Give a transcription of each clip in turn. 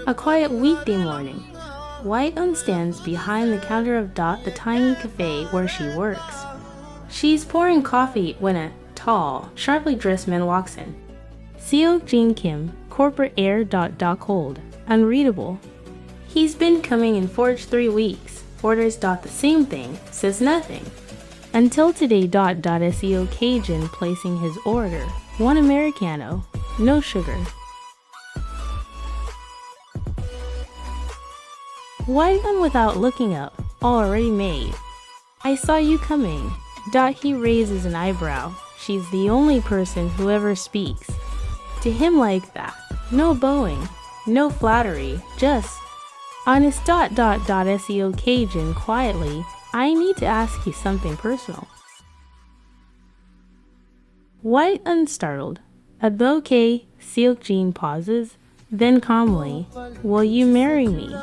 A quiet weekday morning. White stands behind the counter of the tiny cafe where she works. She's pouring coffee when a tall, sharply dressed man walks in. Seok Jin Kim, corporate air. Cold, unreadable. He's been coming in for 3 weeks, orders. The same thing, says nothing. Until today. Seok Jin placing his order. 1 Americano, no sugar. White without looking up, already made. I saw you coming. He raises an eyebrow. She's the only person who ever speaks to him like that. No bowing, no flattery, just honest. Seok Jin quietly. I need to ask you something personal. White unstartled. Okay. Seok Jin pauses, then calmly. Will you marry me?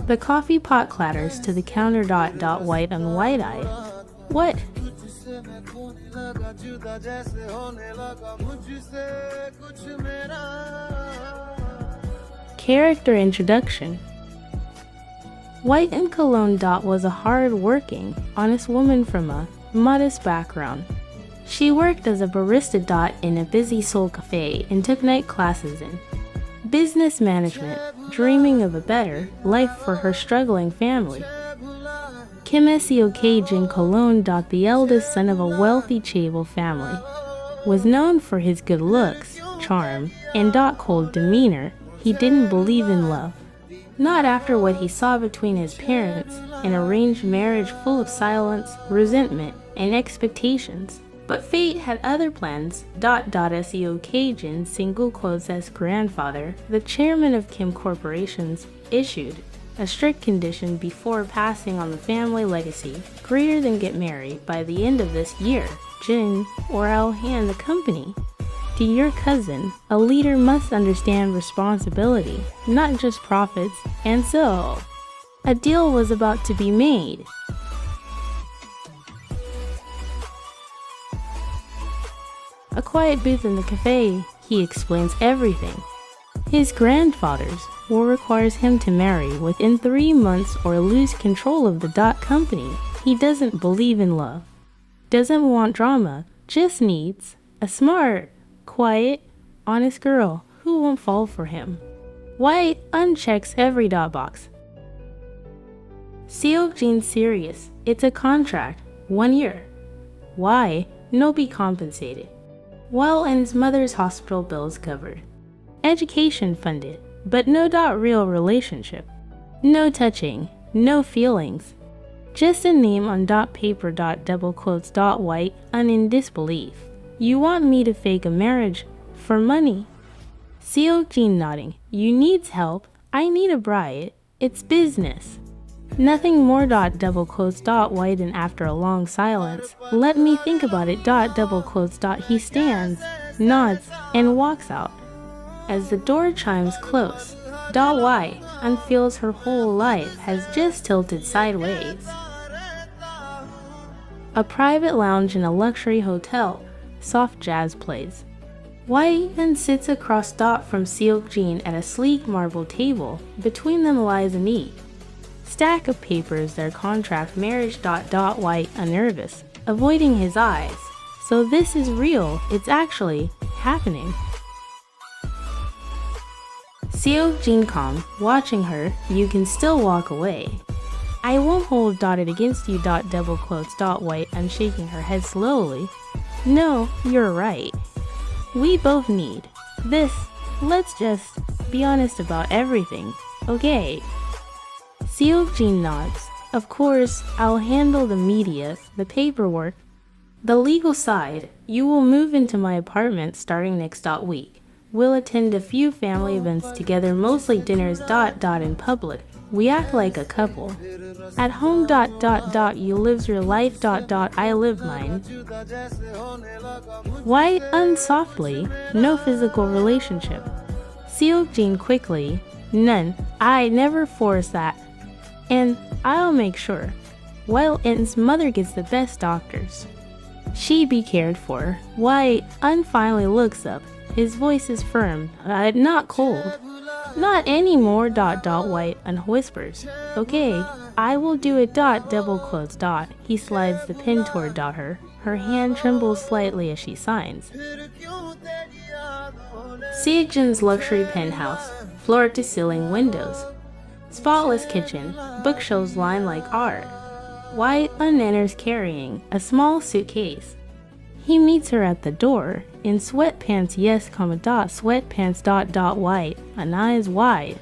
The coffee pot clatters to the counter. White wide-eyed. What? Character introduction. White in Cologne. Was a hard-working, honest woman from a modest background. She worked as a barista. In a busy Seoul cafe and took night classes in business management, dreaming of a better life for her struggling family. Kim Seok Jin Cologne. The eldest son of a wealthy chaebol family, was known for his good looks, charm, and cold demeanor. He didn't believe in love. Not after what he saw between his parents, an arranged marriage full of silence, resentment, and expectations. But fate had other plans. Seok Jin, single quotes as grandfather, the chairman of Kim Corporations, issued a strict condition before passing on the family legacy, greater than get married by the end of this year, Jin, or I'll hand the company to your cousin. A leader must understand responsibility, not just profits, and so a deal was about to be made. A quiet booth in the cafe, he explains everything. His grandfather's will requires him to marry within 3 months or lose control of the company. He doesn't believe in love, doesn't want drama, just needs a smart, quiet, honest girl who won't fall for him. White unchecks every box. Seok Jin serious. It's a contract, 1 year. Why? No be compensated. Well, and his mother's hospital bills covered. Education funded, but no real relationship. No touching, no feelings. Just a name on paper. Double quotes. White, in disbelief. You want me to fake a marriage for money? Seok Jin nodding. You needs help. I need a bride. It's business. Nothing more. Double quotes. White, and after a long silence, let me think about it. Double quotes. He stands, nods, and walks out. As the door chimes close, White feels her whole life has just tilted sideways. A private lounge in a luxury hotel, soft jazz plays. White then sits across from Seok Jin at a sleek marble table. Between them lies a neat stack of papers, their contract, marriage. White unnervous, avoiding his eyes. So this is real, it's actually happening. Seok Jin calm, watching her. You can still walk away. I won't hold it against you. Double quotes. White unshaking her head slowly. No, you're right. We both need this. Let's just be honest about everything, okay? Seok Jin nods. Of course, I'll handle the media, the paperwork, the legal side. You will move into my apartment starting next week. We'll attend a few family events together, mostly dinners. In public. We act like a couple. At home. You live your life. I live mine. White unsoftly. No physical relationship. Seok Jin quickly. None. I never force that. And I'll make sure. While En's mother gets the best doctors. She'd be cared for. White finally looks up. His voice is firm, not cold. Not anymore, White whispers. Okay, I will do it, double quotes, He slides the pen toward her. Her hand trembles slightly as she signs. Seokjin's luxury penthouse, floor-to-ceiling windows. Spotless kitchen, bookshelves lined like art. White enters carrying a small suitcase. He meets her at the door, in sweatpants, yes, sweatpants, White, and eyes wide.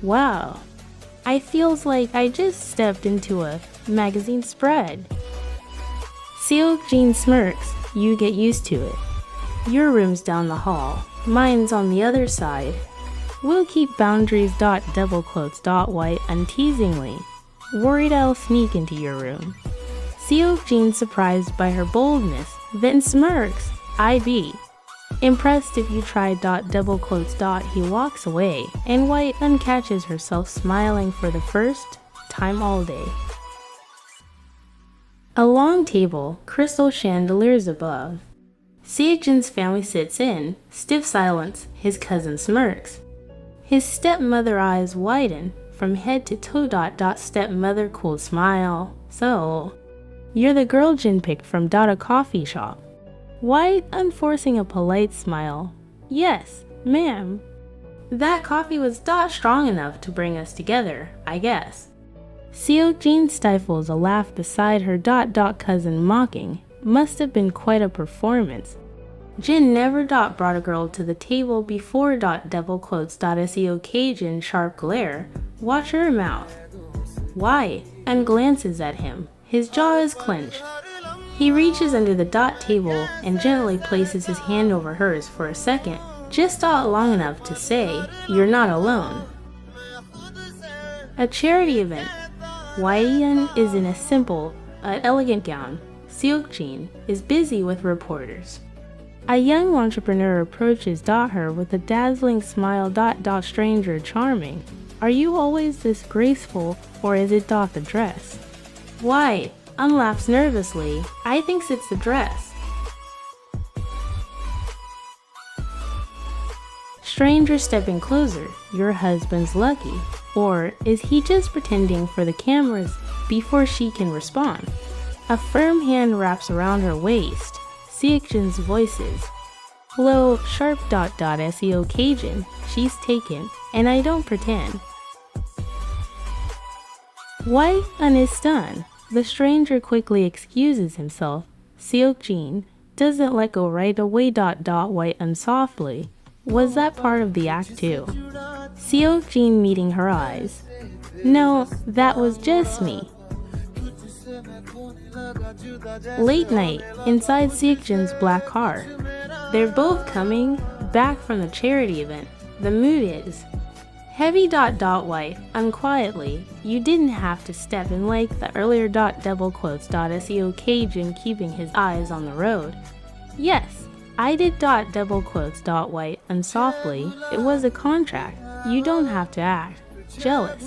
Wow, I feels like I just stepped into a magazine spread. Seokjin smirks. You get used to it. Your room's down the hall, mine's on the other side. We'll keep boundaries, double quotes, White, unteasingly. Worried I'll sneak into your room. Seokjin, surprised by her boldness, then smirks. IB. Impressed if you try, double quotes, He walks away, and White uncatches herself smiling for the first time all day. A long table, crystal chandeliers above. Seokjin's family sits in, stiff silence. His cousin smirks. His stepmother eyes widen from head to toe, stepmother cool smile. So, you're the girl Jin picked from a coffee shop. White unforcing a polite smile. Yes, ma'am. That coffee was strong enough to bring us together, I guess. Seokjin stifles a laugh beside her cousin, mocking. Must have been quite a performance. Jin never brought a girl to the table before, double quotes, Seokjin sharp glare. Watch her mouth. Why? And glances at him. His jaw is clenched. He reaches under the table and gently places his hand over hers for a second, just long enough to say, "You're not alone." A charity event. Hwaeyeon is in a simple, elegant gown. Seokjin is busy with reporters. A young entrepreneur approaches her with a dazzling smile. Stranger charming. Are you always this graceful, or is it the dress? Why? Laughs nervously. I thinks it's the dress. Stranger stepping closer. Your husband's lucky. Or is he just pretending for the cameras before she can respond? A firm hand wraps around her waist. Seokjin's voices. Low, sharp, Seokjin. She's taken, and I don't pretend. White is stunned. The stranger quickly excuses himself. Seokjin doesn't let go right away. White softly. Was that part of the act too? Seokjin meeting her eyes. No, that was just me. Late night, inside Seokjin's black car. They're both coming back from the charity event. The mood is heavy. White, unquietly. You didn't have to step in like the earlier. Double quotes. Seokjin keeping his eyes on the road. Yes, I did. Double quotes. White, unsoftly. It was a contract. You don't have to act jealous.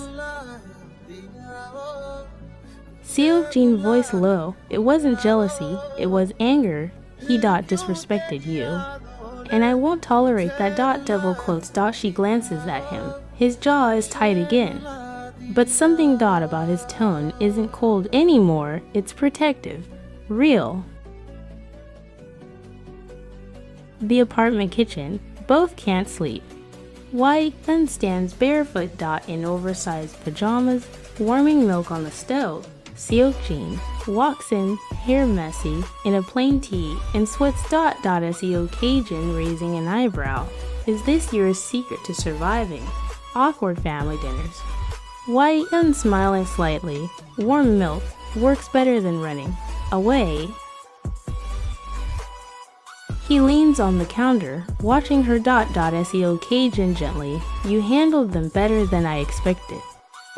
Seokjin voice low. It wasn't jealousy, it was anger. He disrespected you. And I won't tolerate that. Double quotes. She glances at him. His jaw is tight again. But something about his tone isn't cold anymore, it's protective. Real. The apartment kitchen. Both can't sleep. White then stands barefoot. In oversized pajamas, warming milk on the stove. Seokjin walks in, hair messy, in a plain tee, and sweats. Seokjin raising an eyebrow. Is this your secret to surviving? Awkward family dinners. White smiling slightly. Warm milk works better than running away. He leans on the counter, watching her. Seokjin gently. You handled them better than I expected.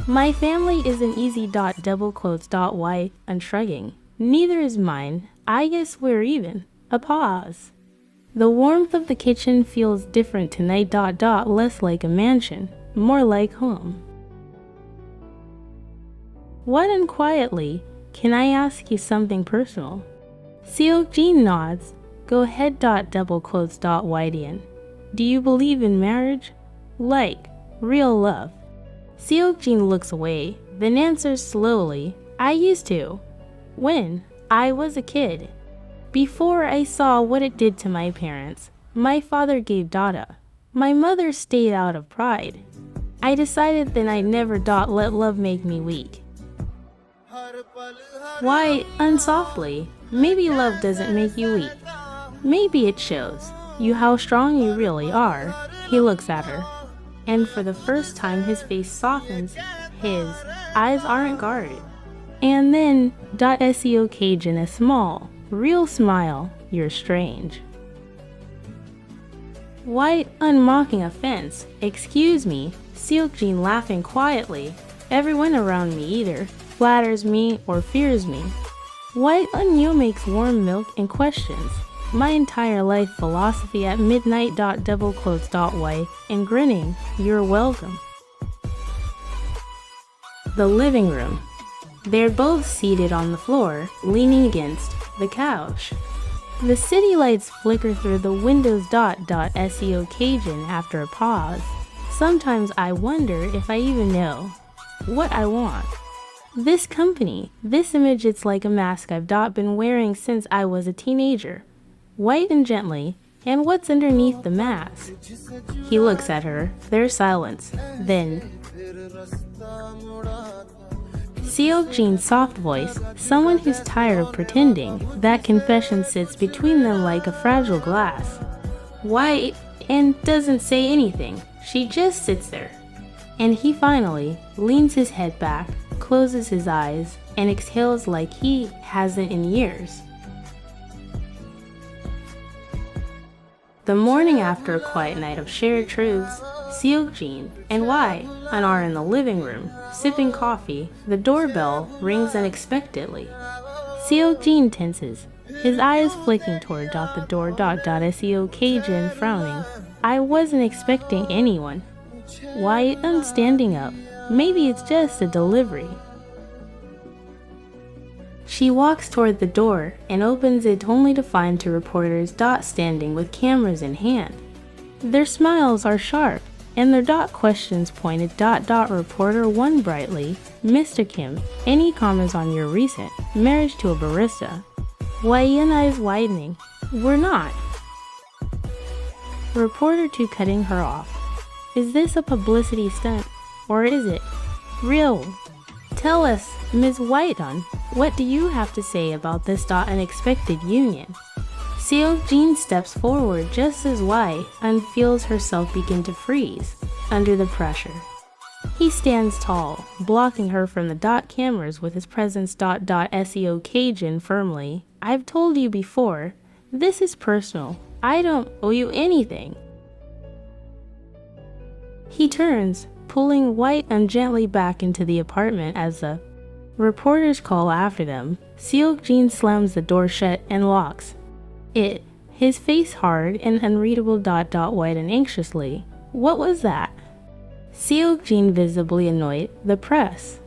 My family isn't easy. Double quotes. White shrugging. Neither is mine. I guess we're even. A pause. The warmth of the kitchen feels different tonight. Less like a mansion, more like home. What? And quietly, can I ask you something personal? Seok-jin nods. Go ahead. Double quotes. Whiteon. Do you believe in marriage? Like real love? Seok-jin looks away, then answers slowly, I used to. When I was a kid. Before I saw what it did to my parents. My father gave Dada. My mother stayed out of pride. I decided then I'd never let love make me weak. Why, unsoftly, maybe love doesn't make you weak. Maybe it shows you how strong you really are. He looks at her, and for the first time his face softens, his eyes aren't guarded. And then, Seok in a small, real smile, you're strange. White unmocking offense, excuse me, Seok-jin laughing quietly. Everyone around me either flatters me or fears me. White Unyo makes warm milk and questions. My entire life philosophy at midnight. Double quotes. White and grinning, you're welcome. The living room. They're both seated on the floor, leaning against the couch. The city lights flicker through the windows. Seok after a pause. Sometimes I wonder if I even know what I want. This company, this image, it's like a mask I've been wearing since I was a teenager. White and gently, and what's underneath the mask? He looks at her, there's silence, then Seok-jin's soft voice, someone who's tired of pretending. That confession sits between them like a fragile glass. White and doesn't say anything. She just sits there. And he finally leans his head back, closes his eyes, and exhales like he hasn't in years. The morning after a quiet night of shared truths, Seok-jin and Wai are in the living room, sipping coffee. The doorbell rings unexpectedly. Seok-jin tenses, his eyes flicking toward the door. Seok frowning. I wasn't expecting anyone. Why, I'm standing up. Maybe it's just a delivery. She walks toward the door and opens it only to find two reporters standing with cameras in hand. Their smiles are sharp and their questions pointed. Reporter 1 brightly, Mr. Kim, any comments on your recent marriage to a barista? Waiyan eyes widening. We're not. Reporter 2 cutting her off. Is this a publicity stunt, or is it real? Tell us, Ms. Whiteon, what do you have to say about this unexpected union? Seok-jin steps forward just as Wai feels herself begin to freeze under the pressure. He stands tall, blocking her from the cameras with his presence. Seok firmly. I've told you before, this is personal. I don't owe you anything. He turns, pulling White gently back into the apartment as the reporters call after them. Seok-jin slams the door shut and locks it, his face hard and unreadable. White and anxiously. What was that? Seok-jin visibly annoyed. The press.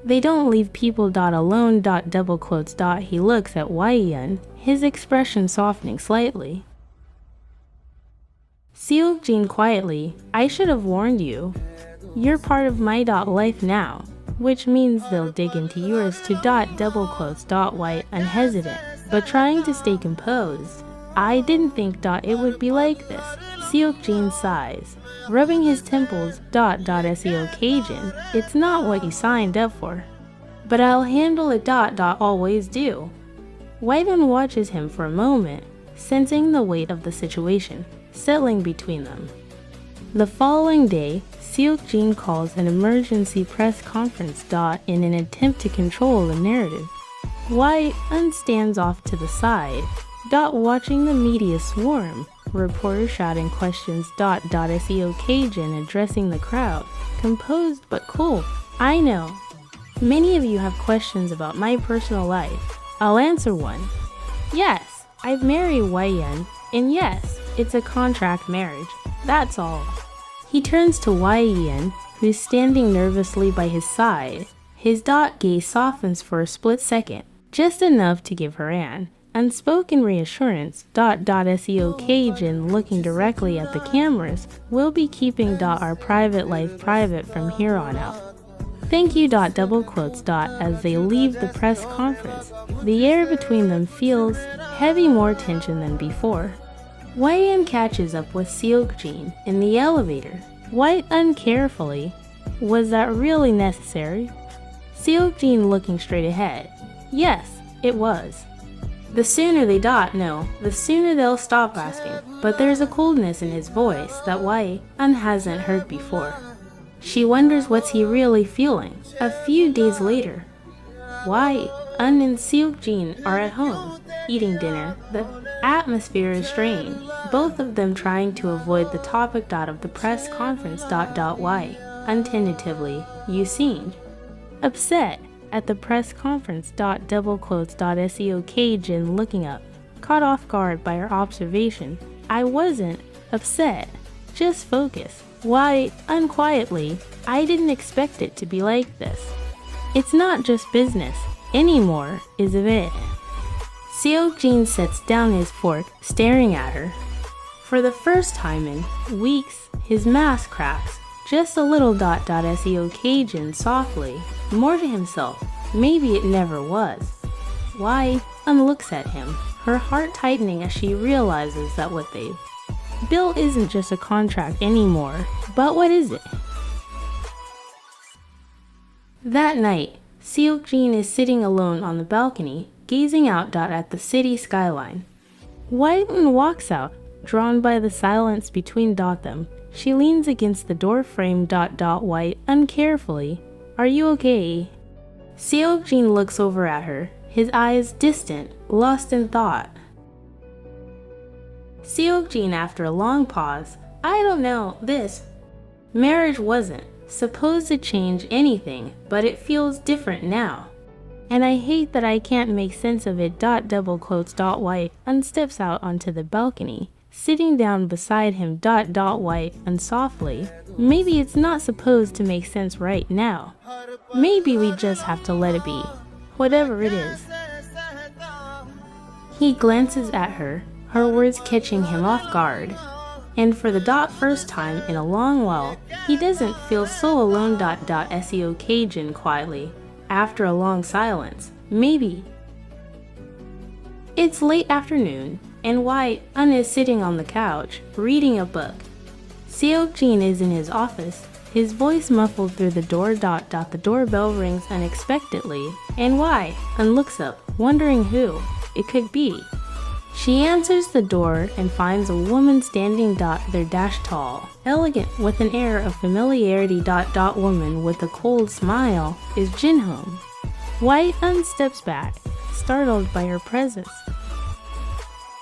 They don't leave people alone. Double quotes. He looks at Waiyan, his expression softening slightly. Seok-jin quietly, I should have warned you. You're part of my life now, which means they'll dig into yours too. Double quotes. White unhesitant, but trying to stay composed. I didn't think it would be like this. Seok-jin sighs, rubbing his temples. Seok-jin, it's not what you signed up for, but I'll handle it. Always do. Whiteman watches him for a moment, sensing the weight of the situation settling between them. The following day, Seok-jin calls an emergency press conference. In an attempt to control the narrative. White stands off to the side. Watching the media swarm. Reporters shouting questions. Seok-jin addressing the crowd, composed but cool. I know. Many of you have questions about my personal life. I'll answer one. Yes, I've married Waiyan, and yes, it's a contract marriage. That's all. He turns to Waiyan, who's standing nervously by his side. His gaze softens for a split second, just enough to give her an Unspoken reassurance. Seok Jin looking directly at the cameras. We'll be keeping our private life private from here on out. Thank you. Double quotes. As they leave the press conference, the air between them feels heavy, more tension than before. YN catches up with Seok Jin in the elevator. White uncarefully. Was that really necessary? Seok Jin looking straight ahead. Yes, it was. The sooner they know, the sooner they'll stop asking. But there's a coldness in his voice that YN hasn't heard before. She wonders what's he really feeling. A few days later, YN and Seok Jin are at home, eating dinner. The atmosphere is strained, both of them trying to avoid the topic of the press conference. Untentatively, you seemed upset at the press conference. Double quotes. Seok Jin looking up, caught off guard by her observation. I wasn't upset, just focus. Why, unquietly, I didn't expect it to be like this. It's not just business anymore, is it? Seok Jin sets down his fork, staring at her. For the first time in weeks, his mask cracks. Just a little. Seok Jin softly, more to himself. Maybe it never was. YN looks at him, her heart tightening as she realizes that what they've built isn't just a contract anymore. But what is it? That night, Seok Jin is sitting alone on the balcony, gazing out at the city skyline. YN walks out, drawn by the silence between them. She leans against the door frame. YN carefully. Are you okay? Seok Jin looks over at her, his eyes distant, lost in thought. Seok Jin after a long pause. I don't know, this marriage wasn't supposed to change anything, but it feels different now. And I hate that I can't make sense of it. Double quotes. YN steps out onto the balcony, sitting down beside him. YN softly. Maybe it's not supposed to make sense right now. Maybe we just have to let it be, whatever it is. He glances at her, her words catching him off guard. And for the first time in a long while, he doesn't feel so alone. Seok Jin quietly, after a long silence. Maybe. It's late afternoon, and YN is sitting on the couch, reading a book. Seok Jin is in his office, his voice muffled through the door. The doorbell rings unexpectedly, and YN looks up, wondering who it could be. She answers the door and finds a woman standing there, tall, elegant, with an air of familiarity. Woman with a cold smile is Jinho. YN steps back, startled by her presence.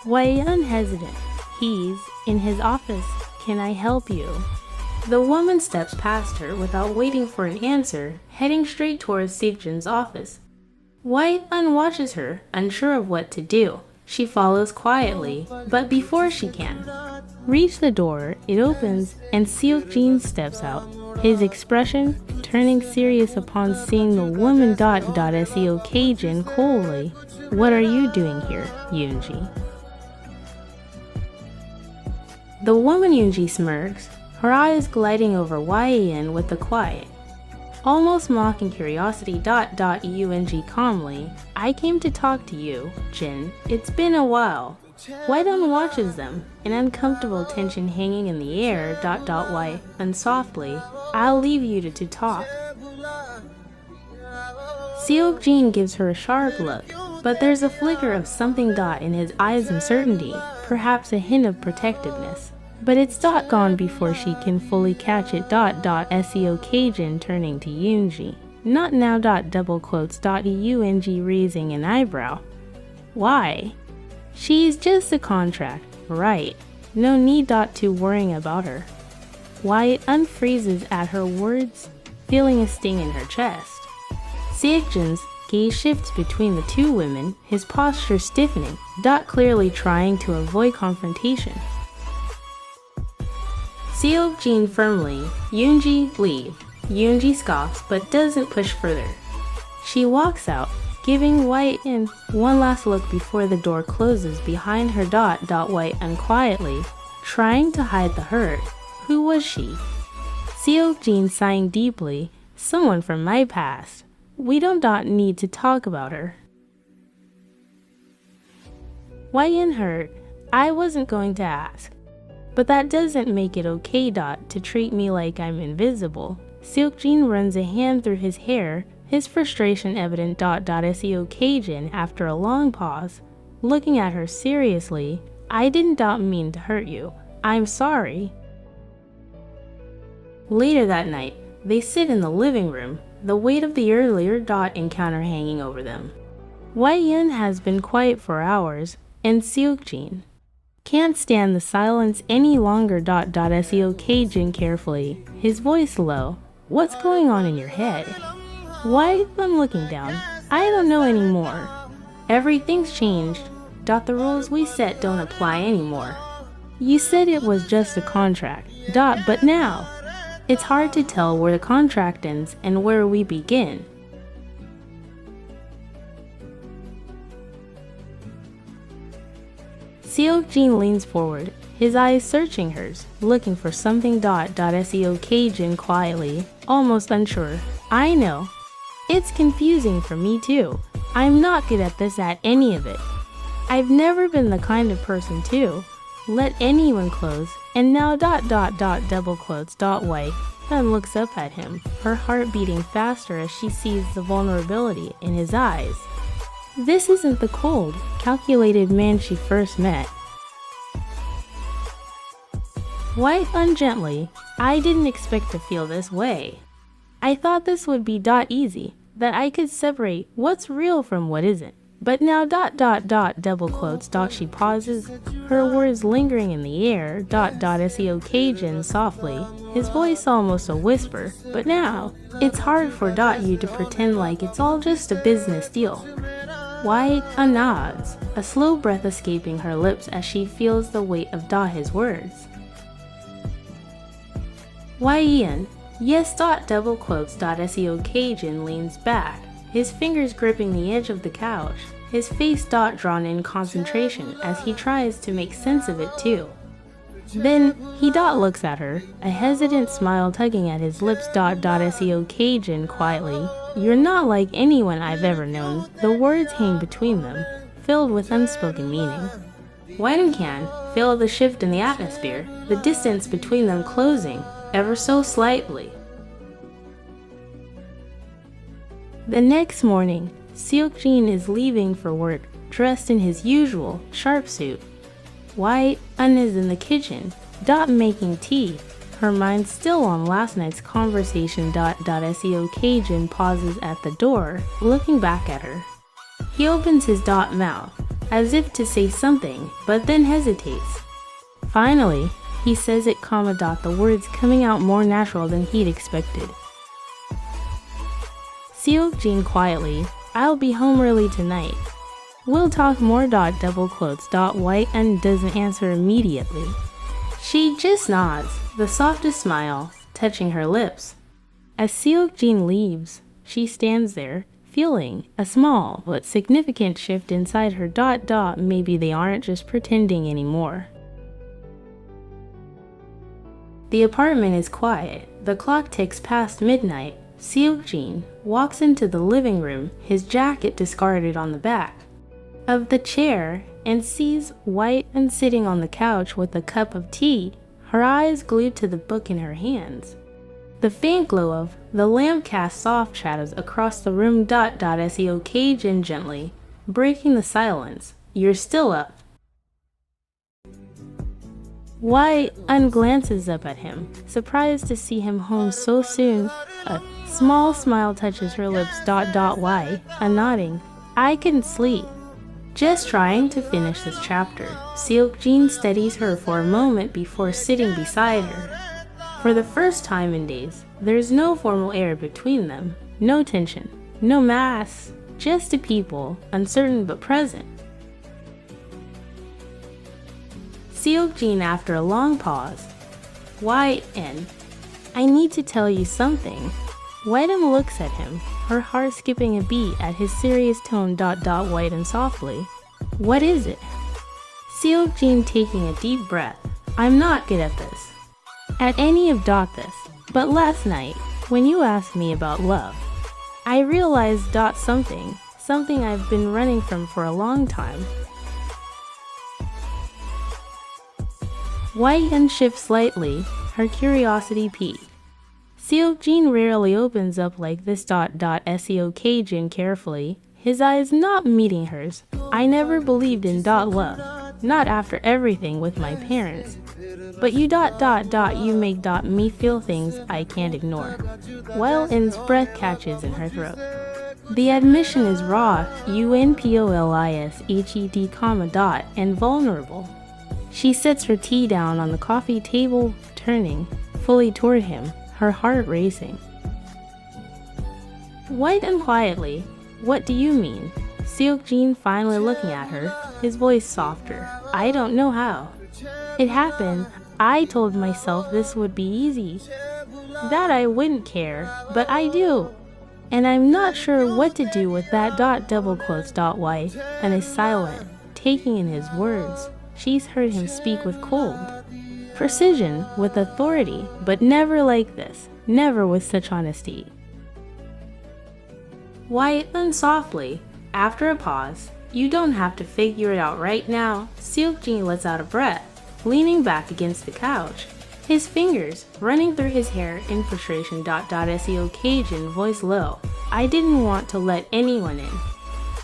YN hesitant. He's in his office. Can I help you? The woman steps past her without waiting for an answer, heading straight towards Seok Jin's office. YN watches her, unsure of what to do. She follows quietly, but before she can reach the door, it opens and Seok Jin steps out, his expression turning serious upon seeing the woman. Seok Jin coldly. What are you doing here, Yoongi? The woman Yoongi smirks, her eyes gliding over YN with a quiet, almost mocking curiosity. Yoongi calmly. I came to talk to you, Jin. It's been a while. YN watches them, an uncomfortable tension hanging in the air. YN softly. I'll leave you to talk. Seok Jin gives her a sharp look, but there's a flicker of something in his eyes, uncertainty, perhaps a hint of protectiveness. But it's gone before she can fully catch it. Seok Jin turning to Yoongi. Not now. Double quotes. Yoongi raising an eyebrow. Why? She's just a contract, right? No need to worrying about her. Wyatt unfreezes at her words, feeling a sting in her chest. Seok Jin's gaze shifts between the two women, his posture stiffening, clearly trying to avoid confrontation. Seok Jin firmly, Yoongi, leave. Yoongi scoffs but doesn't push further. She walks out, giving White in one last look before the door closes behind her. White unquietly, trying to hide the hurt. Who was she? Seok-jin sighing deeply. Someone from my past. We don't need to talk about her. White hurt. I wasn't going to ask. But that doesn't make it okay. To treat me like I'm invisible. Seok-jin runs a hand through his hair, his frustration evident. Seok-jin, after a long pause, looking at her seriously. I didn't mean to hurt you. I'm sorry. Later that night, they sit in the living room, the weight of the earlier encounter hanging over them. White has been quiet for hours, and Seok-jin can't stand the silence any longer. Seok-jin carefully, his voice low. What's going on in your head? White, I'm looking down. I don't know anymore. Everything's changed. The rules we set don't apply anymore. You said it was just a contract. But now, it's hard to tell where the contract ends and where we begin. Seok-jin leans forward, his eyes searching hers, looking for something. Seok-jin quietly, almost unsure. I know. It's confusing for me too. I'm not good at this at any of it. I've never been the kind of person to let anyone close, and now double quotes. White then looks up at him, her heart beating faster as she sees the vulnerability in his eyes. This isn't the cold, calculated man she first met. White ungently, I didn't expect to feel this way. I thought this would be easy, that I could separate what's real from what isn't. But now double quotes. She pauses, her words lingering in the air. Seok-jin softly, his voice almost a whisper. But now, it's hard for you to pretend like it's all just a business deal. White nods, a slow breath escaping her lips as she feels the weight of his words. White, yes. Double quotes. Seok-jin leans back, his fingers gripping the edge of the couch, his face drawn in concentration as he tries to make sense of it too. Then he looks at her, a hesitant smile tugging at his lips. Seok-jin quietly, you're not like anyone I've ever known. The words hang between them, filled with unspoken meaning. White can feel the shift in the atmosphere, the distance between them closing, ever so slightly. The next morning, Seok-jin is leaving for work, dressed in his usual sharp suit. White is in the kitchen, making tea, her mind still on last night's conversation. Seok-jin pauses at the door, looking back at her. He opens his mouth, as if to say something, but then hesitates. Finally, he says it, the words coming out more natural than he'd expected. Seok-jin quietly, I'll be home early tonight. We'll talk more. Double quotes. White doesn't answer immediately. She just nods, the softest smile touching her lips. As Seok-jin leaves, she stands there, feeling a small but significant shift inside her. Maybe they aren't just pretending anymore. The apartment is quiet. The clock ticks past midnight. Seok-jin walks into the living room, his jacket discarded on the back of the chair, and sees White sitting on the couch with a cup of tea, her eyes glued to the book in her hands. The faint glow of the lamp casts soft shadows across the room. Seok-jin gently, breaking the silence. You're still up. White glances up at him, surprised to see him home so soon. A small smile touches her lips. White, nodding. I couldn't sleep. Just trying to finish this chapter. Seok-jin steadies her for a moment before sitting beside her. For the first time in days, there's no formal air between them. No tension, no mask, just two people, uncertain but present. Seok-jin after a long pause. White, I need to tell you something. Whiten looks at him, her heart skipping a beat at his serious tone. Whiten softly. What is it? Seok-jin taking a deep breath. I'm not good at this. At any of this. But last night, when you asked me about love, I realized something I've been running from for a long time. Whiten shifts slightly, her curiosity peaked. Seok-jin rarely opens up like this. Seok-jin carefully, his eyes not meeting hers. I never believed in love, not after everything with my parents. But you you make me feel things I can't ignore. Whiten's breath catches in her throat. The admission is raw, unpolished, and vulnerable. She sets her tea down on the coffee table, turning fully toward him, her heart racing. Whiten quietly, what do you mean? Seok-jin finally looking at her, his voice softer. I don't know how. It happened. I told myself this would be easy, that I wouldn't care, but I do. And I'm not sure what to do with that. Whiten is silent, taking in his words. She's heard him speak with cold precision, with authority, but never like this, never with such honesty. Whiten softly, after a pause, you don't have to figure it out right now. Seok-jin lets out a breath, leaning back against the couch, his fingers running through his hair in frustration. Seok-jin voice low. I didn't want to let anyone in.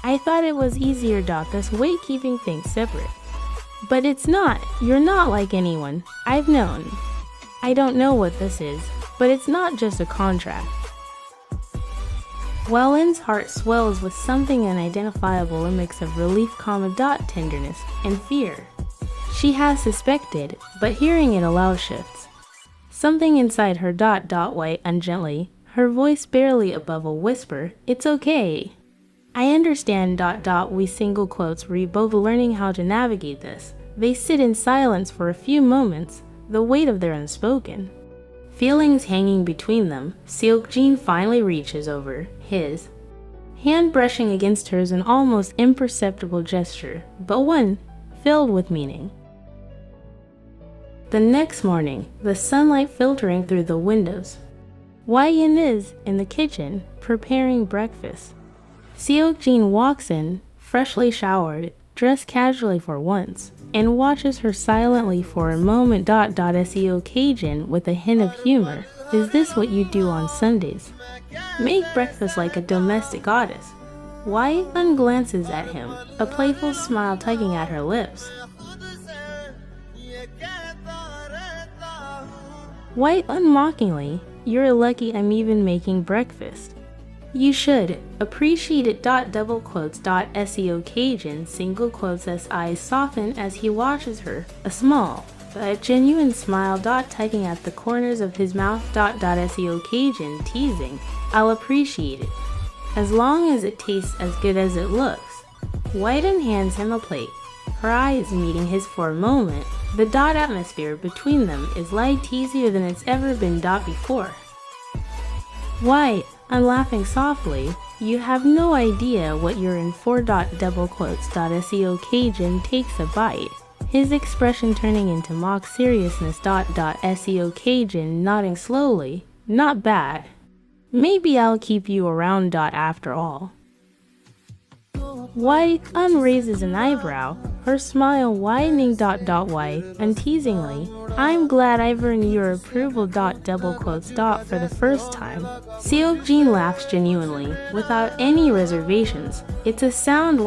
I thought it was easier. This way keeping things separate. But it's not. You're not like anyone I've known. I don't know what this is, but it's not just a contract. Whiten's heart swells with something unidentifiable, a mix of relief, tenderness, and fear. She has suspected, but hearing it aloud shifts. Something inside her. Whiten gently, her voice barely above a whisper. It's okay. I understand. We single quotes re both learning how to navigate this. They sit in silence for a few moments, the weight of their unspoken feelings hanging between them. Seok-jin finally reaches over, his hand brushing against hers, an almost imperceptible gesture, but one filled with meaning. The next morning, the sunlight filtering through the windows. Whiten is in the kitchen, preparing breakfast. Seok-jin walks in, freshly showered, dressed casually for once, and watches her silently for a moment. Seok-jin with a hint of humor. Is this what you do on Sundays? Make breakfast like a domestic goddess. Whiten glances at him, a playful smile tugging at her lips. Whiten mockingly, you're lucky I'm even making breakfast. You should appreciate it. Seok-jin single quotes as eyes soften as he watches her, a small but genuine smile tugging at the corners of his mouth. Seok-jin teasing, I'll appreciate it, as long as it tastes as good as it looks. Whiten hands him a plate, her eyes meeting his for a moment. The atmosphere between them is light easier than it's ever been. Before. Why, I'm laughing softly. You have no idea what you're in for. Seok-jin takes a bite, his expression turning into mock seriousness. Seok-jin nodding slowly. Not bad. Maybe I'll keep you around. After all. Whiten raises an eyebrow, her smile widening. And teasingly, I'm glad I've earned your approval. For the first time. Seok-jin laughs genuinely, without any reservations. It's a sound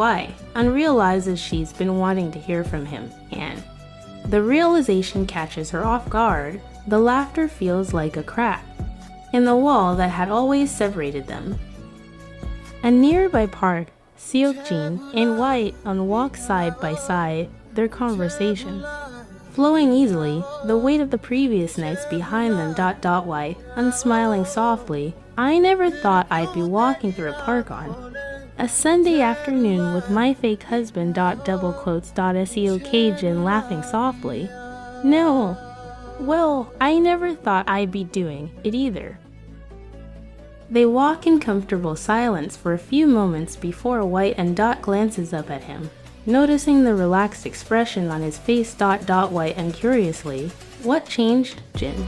and realizes she's been wanting to hear from him, and the realization catches her off guard. The laughter feels like a crack in the wall that had always separated them. A nearby park, Seok-jin and Whiten walk side by side, their conversation flowing easily, the weight of the previous nights behind them. Whiten smiling softly, I never thought I'd be walking through a park on a Sunday afternoon with my fake husband. Seok-jin laughing softly. No, well, I never thought I'd be doing it either. They walk in comfortable silence for a few moments before White and Dot glances up at him. Noticing the relaxed expression on his face, White and curiously, "What changed, Jin?"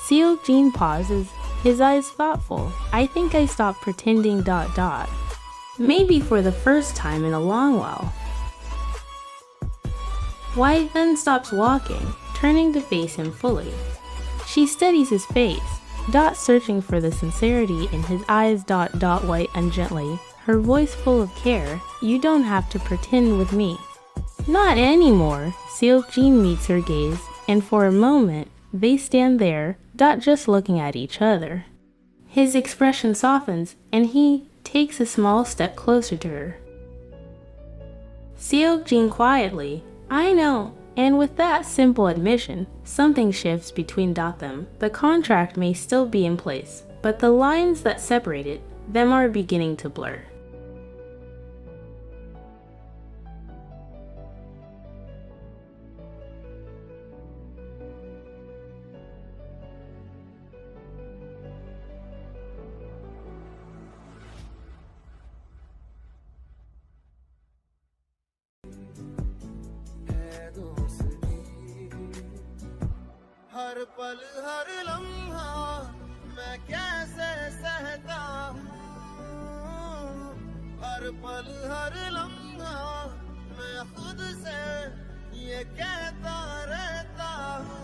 Jin pauses, his eyes thoughtful. "I think I stopped pretending, Maybe for the first time in a long while." White then stops walking, turning to face him fully. She studies his face, searching for the sincerity in his eyes, White and gently, her voice full of care, "You don't have to pretend with me." "Not anymore." Jin meets her gaze, and for a moment, they stand there, just looking at each other. His expression softens, and he takes a small step closer to her. Jin quietly, "I know." And with that simple admission, something shifts between them. The contract may still be in place, but the lines that separated them are beginning to blur. हर पल हर लम्हा मैं कैसे सहता हूँ, हर पल हर लम्हा मैं खुद से ये कहता रहता हूँ।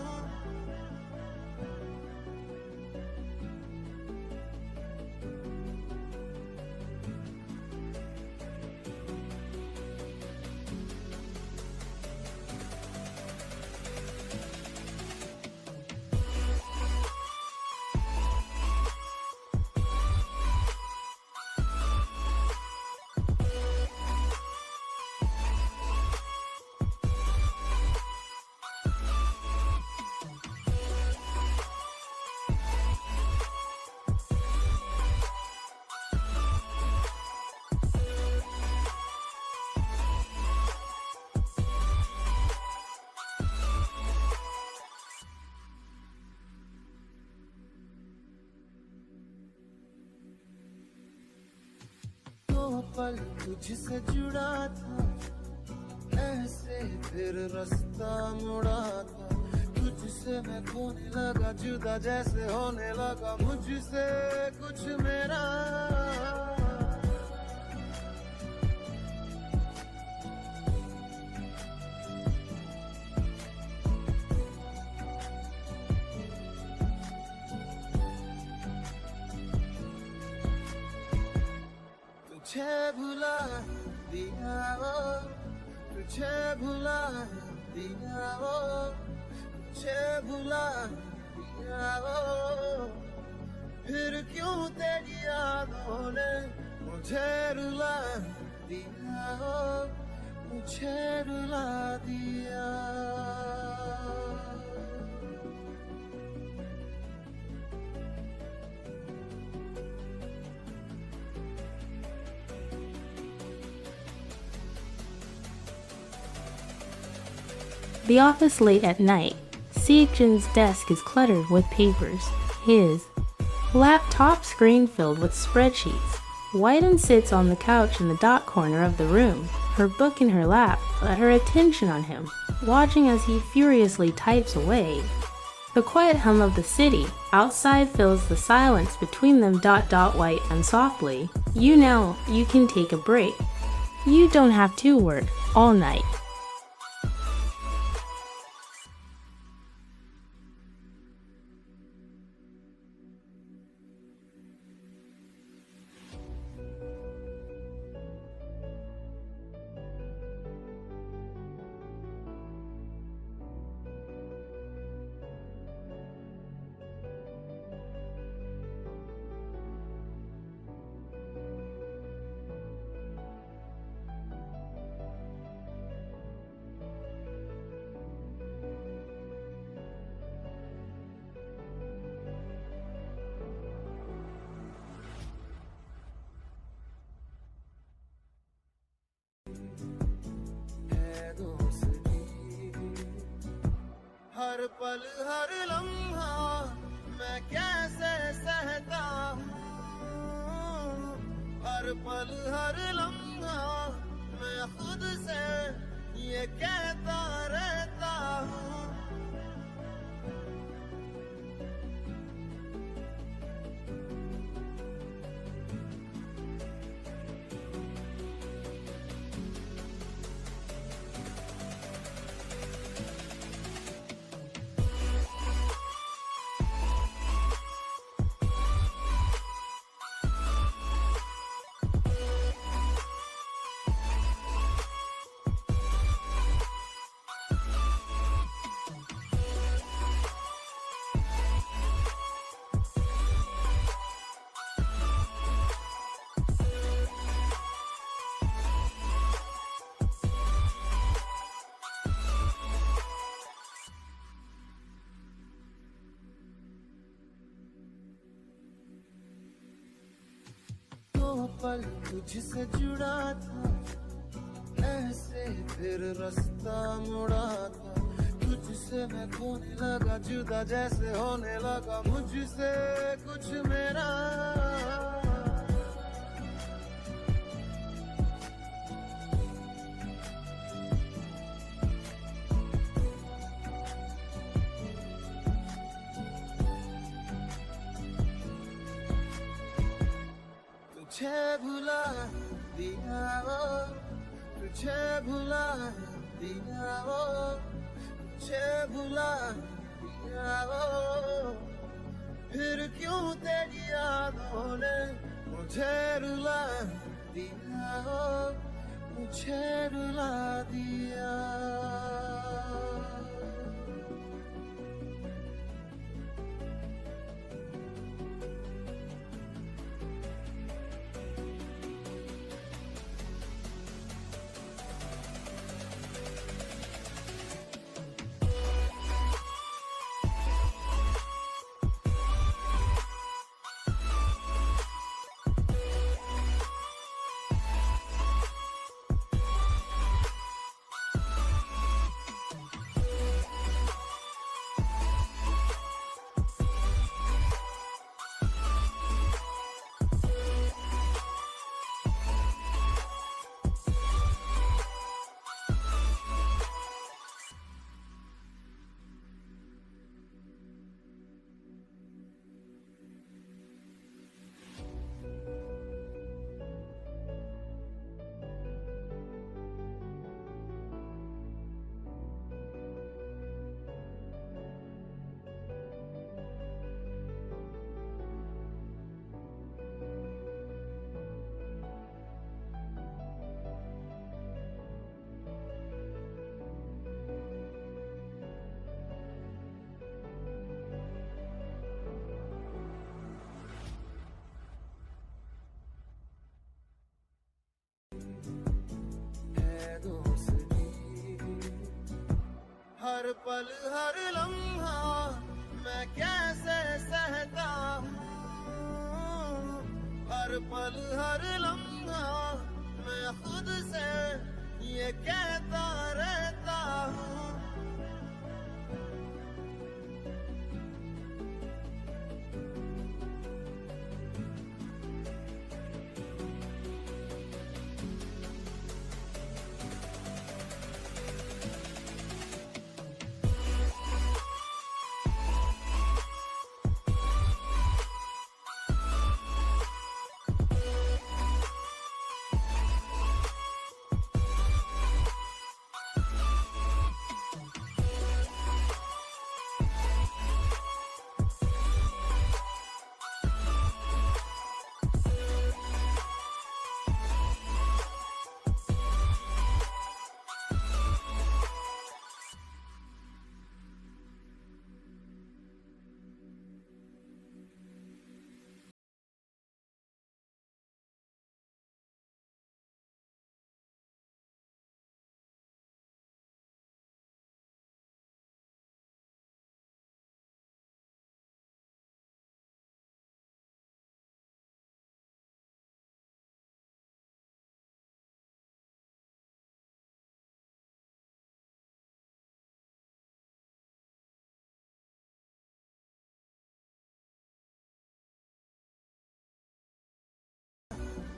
पल तुझसे जुड़ा था, ऐसे फिर रास्ता मुड़ा था, तुझसे मैं खोने लगा, जुदा जैसे होने लगा मुझसे कुछ मेरा। तुझे भुला दिया वो, तुझे भुला दिया वो, तुझे भुला दिया वो, फिर क्यों तेरी यादों ने मुझे रुला दिया वो, मुझे रुला दिया। The office late at night. Jin's desk is cluttered with papers. His laptop screen filled with spreadsheets. Whiten sits on the couch in the corner of the room, her book in her lap, but her attention on him, watching as he furiously types away. The quiet hum of the city outside fills the silence between them. White and softly, "You know, you can take a break. You don't have to work all night." हर पल हर लम्हा मैं कैसे सहता हूँ, हर पल हर लम्हा मैं खुद से ये कहता रहता हूँ पल तुझसे जुड़ा था ऐसे फिर रास्ता मुड़ा था तुझसे मैं खोने लगा जुदा जैसे होने लगा मुझसे कुछ मेरा तुझे भुला दिया वो तुझे भुला दिया वो तुझे भुला दिया वो फिर क्यों तेरी यादों ने मुझे रुला दिया वो मुझे रुला दिया हर पल हर लम्हा मैं कैसे सहता हूँ हर पल हर लम्हा मैं खुद से ये कहता रहता हूँ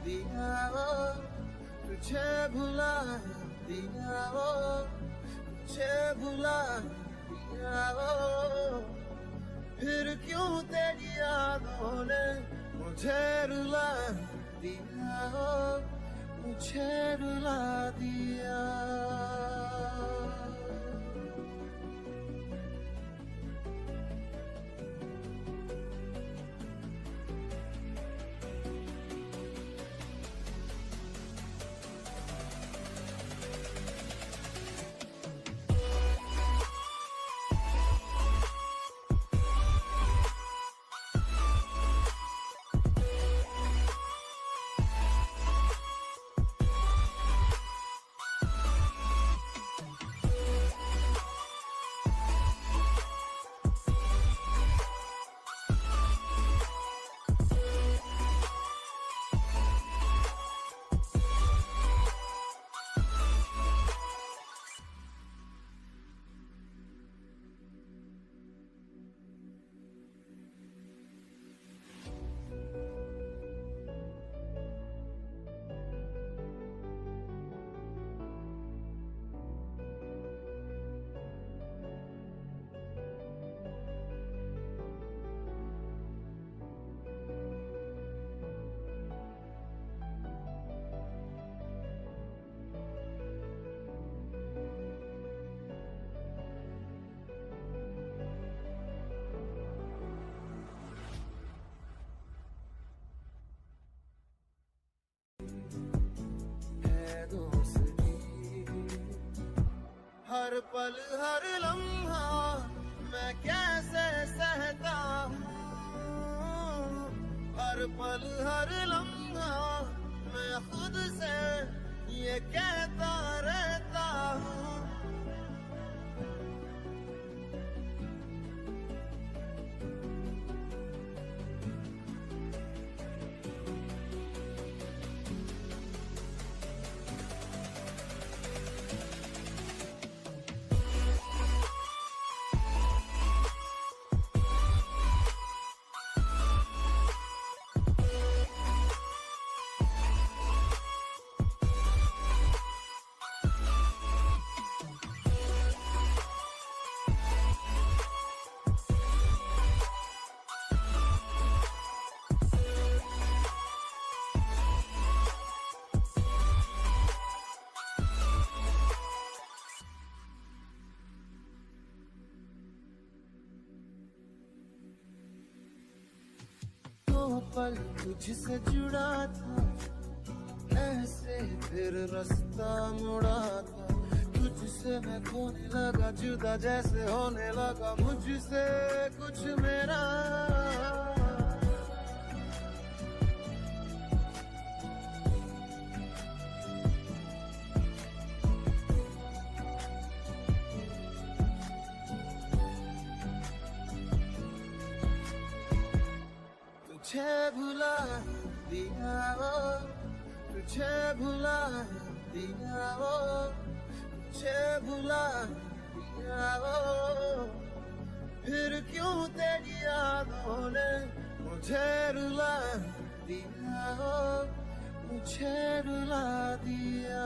दिया वो तुझे भुला दिया वो तुझे भुला दिया वो फिर क्यों तेरी यादों ने मुझे रुला दिया वो मुझे रुला दिया हर पल हर लम्हा मैं कैसे सहता हूँ हर पल हर लम्हा मैं खुद से ये कहता रहता हूँ पल तुझसे जुड़ा था ऐसे फिर रास्ता मुड़ा था तुझसे मैं खोने लगा जुदा जैसे होने लगा मुझसे कुछ मेरा तुझे भुला दिया वो तुझे भुला दिया वो तुझे भुला दिया वो फिर क्यों तेरी यादों ने मुझे रुला दिया वो मुझे रुला दिया